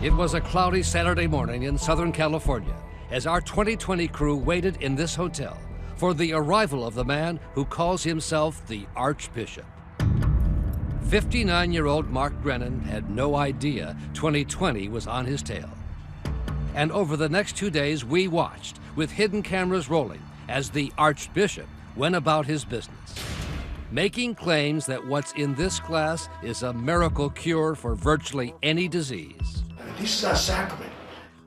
It was a cloudy Saturday morning in Southern California as our 2020 crew waited in this hotel for the arrival of the man who calls himself the Archbishop. 59-year-old Mark Brennan had no idea 2020 was on his tail. And over the next 2 days, we watched, with hidden cameras rolling, as the Archbishop went about his business, making claims that what's in this glass is a miracle cure for virtually any disease. This is our sacrament.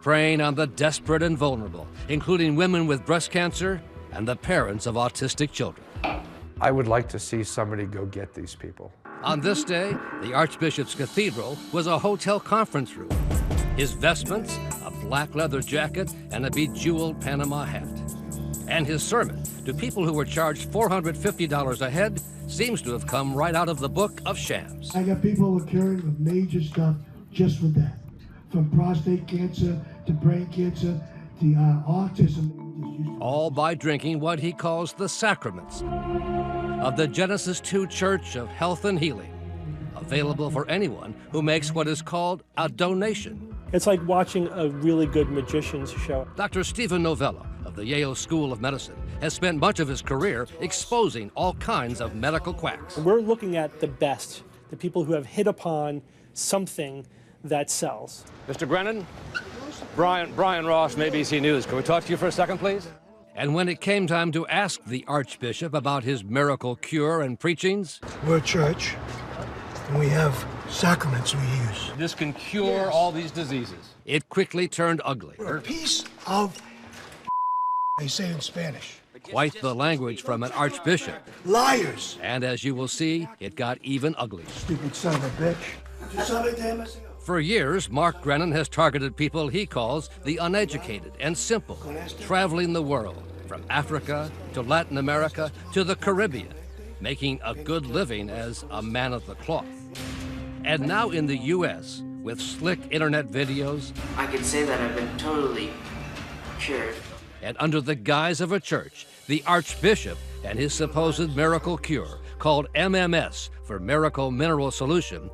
Preying on the desperate and vulnerable, including women with breast cancer and the parents of autistic children. I would like to see somebody go get these people. On this day, the Archbishop's cathedral was a hotel conference room. His vestments, a black leather jacket, and a bejeweled Panama hat. And his sermon to people who were charged $450 a head seems to have come right out of the book of Shams. I got people who are curing with major stuff just with that. From prostate cancer to brain cancer to autism. All by drinking what he calls the sacraments of the Genesis 2 Church of Health and Healing, available for anyone who makes what is called a donation. It's like watching a really good magician's show. Dr. Stephen Novella of the Yale School of Medicine has spent much of his career exposing all kinds of medical quacks. We're looking at the best, the people who have hit upon something that sells. Mr. Brennan, Brian Ross, ABC News. Can we talk to you for a second, please? And when it came time to ask the Archbishop about his miracle cure and preachings, We're a church, and we have sacraments we use. this can cure all these diseases. It quickly turned ugly. We're a piece of they say in Spanish. Quite the language from an archbishop. Liars. And as you will see, it got even uglier. Stupid son of a bitch. You sabe damn it. For years, Mark Brennan has targeted people he calls the uneducated and simple, traveling the world, from Africa to Latin America to the Caribbean, making a good living as a man of the cloth. And now in the U.S., with slick internet videos, I can say that I've been totally cured. and under the guise of a church, the Archbishop and his supposed miracle cure, called MMS for Miracle Mineral Solution,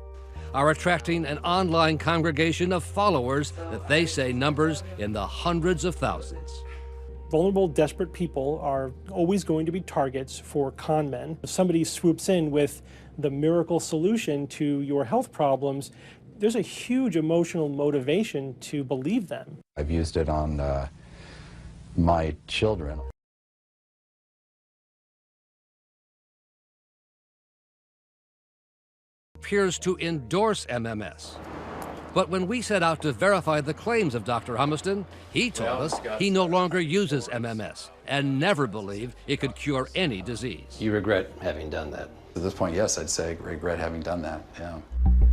are attracting an online congregation of followers that they say numbers in the hundreds of thousands. Vulnerable, desperate people are always going to be targets for con men. If somebody swoops in with the miracle solution to your health problems, there's a huge emotional motivation to believe them. I've used it on my children. Appears to endorse MMS. But when we set out to verify the claims of Dr. Humiston, he told us he no longer uses MMS and never believed it could cure any disease. You regret having done that? At this point, yes, I'd say I regret having done that, yeah.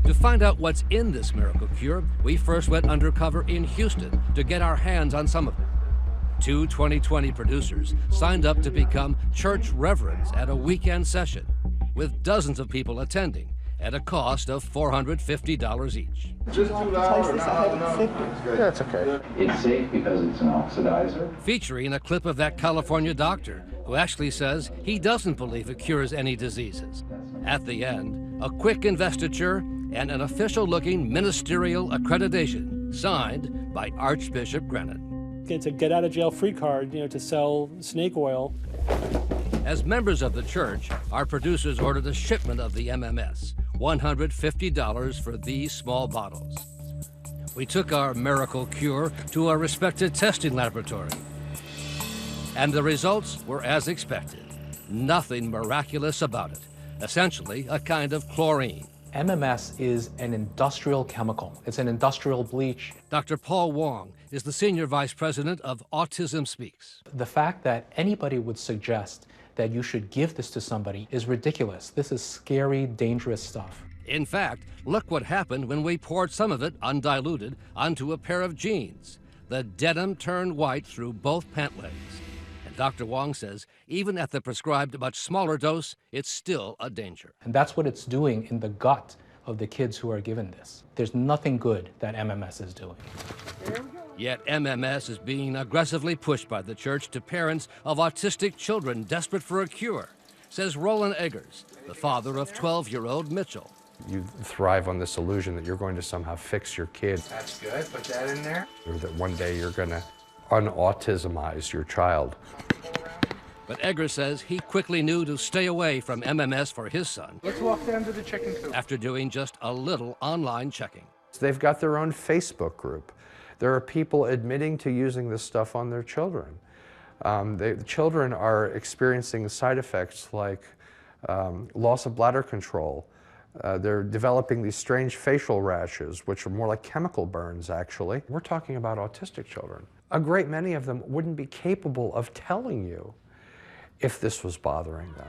To find out what's in this miracle cure, we first went undercover in Houston to get our hands on some of it. Two 2020 producers signed up to become church reverends at a weekend session, with dozens of people attending, at a cost of $450 each. Just too loud or not? Yeah, it's okay. It's safe because it's an oxidizer. Featuring a clip of that California doctor who actually says he doesn't believe it cures any diseases. At the end, a quick investiture and an official-looking ministerial accreditation signed by Archbishop Brennan. It's a get-out-of-jail-free card, to sell snake oil. As members of the church, our producers ordered a shipment of the MMS, $150 for these small bottles. We took our miracle cure to a respected testing laboratory. And the results were as expected. Nothing miraculous about it. Essentially, a kind of chlorine. MMS is an industrial chemical. It's an industrial bleach. Dr. Paul Wong is the Senior Vice President of Autism Speaks. The fact that anybody would suggest that you should give this to somebody is ridiculous. This is scary, dangerous stuff. In fact, look what happened when we poured some of it, undiluted, onto a pair of jeans. The denim turned white through both pant legs. And Dr. Wong says even at the prescribed much smaller dose, it's still a danger. And that's what it's doing in the gut of the kids who are given this. There's nothing good that MMS is doing. Yet MMS is being aggressively pushed by the church to parents of autistic children desperate for a cure, says Roland Eggers, the father of 12-year-old Mitchell. You thrive on this illusion that you're going to somehow fix your kid. That's good, put that in there. Or that one day you're going to un-autismize your child. But Egger says he quickly knew to stay away from MMS for his son. Let's walk down to the chicken coop. After doing just a little online checking. They've got their own Facebook group. There are people admitting to using this stuff on their children. The children are experiencing side effects like loss of bladder control. They're developing these strange facial rashes, which are more like chemical burns, actually. We're talking about autistic children. A great many of them wouldn't be capable of telling you if this was bothering them.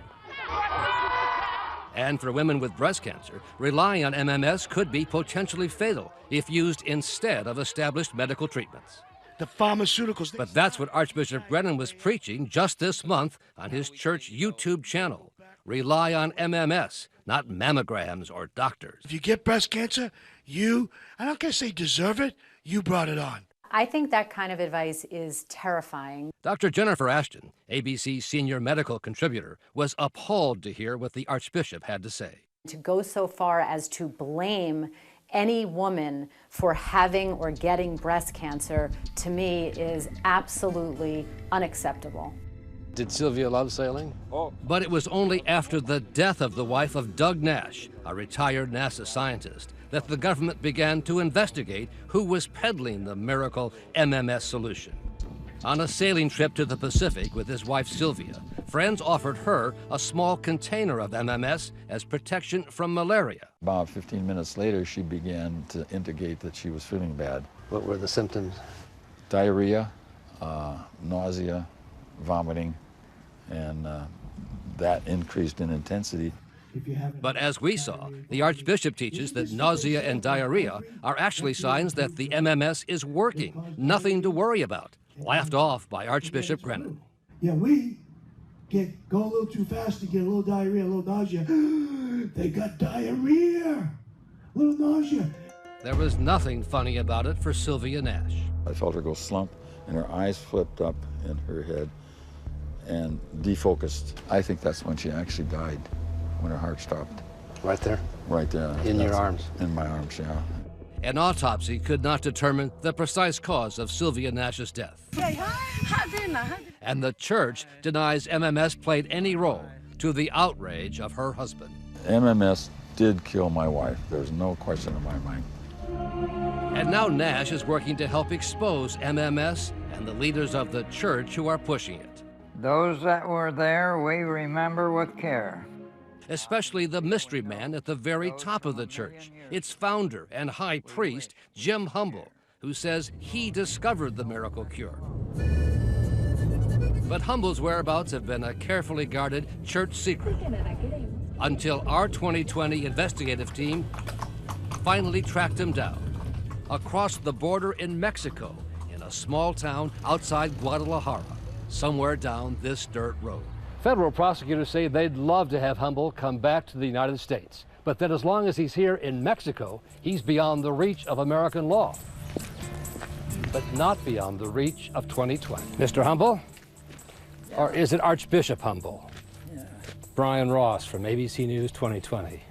And for women with breast cancer, relying on MMS could be potentially fatal if used instead of established medical treatments. The pharmaceuticals. But that's what Archbishop Brennan was preaching just this month on his church YouTube channel. Rely on MMS, not mammograms or doctors. If you get breast cancer, I don't guess they deserve it, you brought it on. I think that kind of advice is terrifying. Dr. Jennifer Ashton, ABC's senior medical contributor, was appalled to hear what the Archbishop had to say. To go so far as to blame any woman for having or getting breast cancer, to me, is absolutely unacceptable. Did Sylvia love sailing? Oh. But it was only after the death of the wife of Doug Nash, a retired NASA scientist, that the government began to investigate who was peddling the miracle MMS solution. On a sailing trip to the Pacific with his wife Sylvia, friends offered her a small container of MMS as protection from malaria. About 15 minutes later, she began to indicate that she was feeling bad. What were the symptoms? Diarrhea, nausea, vomiting, and that increased in intensity. But as we saw, the Archbishop teaches that nausea and diarrhea are actually signs that the MMS is working. Nothing to worry about. Laughed off by Archbishop Brennan. Yeah, we go a little too fast to get a little diarrhea, a little nausea. They got diarrhea, a little nausea. There was nothing funny about it for Sylvia Nash. I felt her go slump, and her eyes flipped up in her head and defocused. I think that's when she actually died, when her heart stopped. Right there? Right there. In your arms? In my arms, yeah. An autopsy could not determine the precise cause of Sylvia Nash's death. And the church denies MMS played any role, to the outrage of her husband. MMS did kill my wife. There's no question in my mind. And now Nash is working to help expose MMS and the leaders of the church who are pushing it. Those that were there, we remember with care. Especially the mystery man at the very top of the church, its founder and high priest, Jim Humble, who says he discovered the miracle cure. But Humble's whereabouts have been a carefully guarded church secret until our 2020 investigative team finally tracked him down across the border in Mexico in a small town outside Guadalajara, somewhere down this dirt road. Federal prosecutors say they'd love to have Humble come back to the United States, but that as long as he's here in Mexico, he's beyond the reach of American law, but not beyond the reach of 2020. Mr. Humble? Or is it Archbishop Humble? Yeah. Brian Ross from ABC News 2020.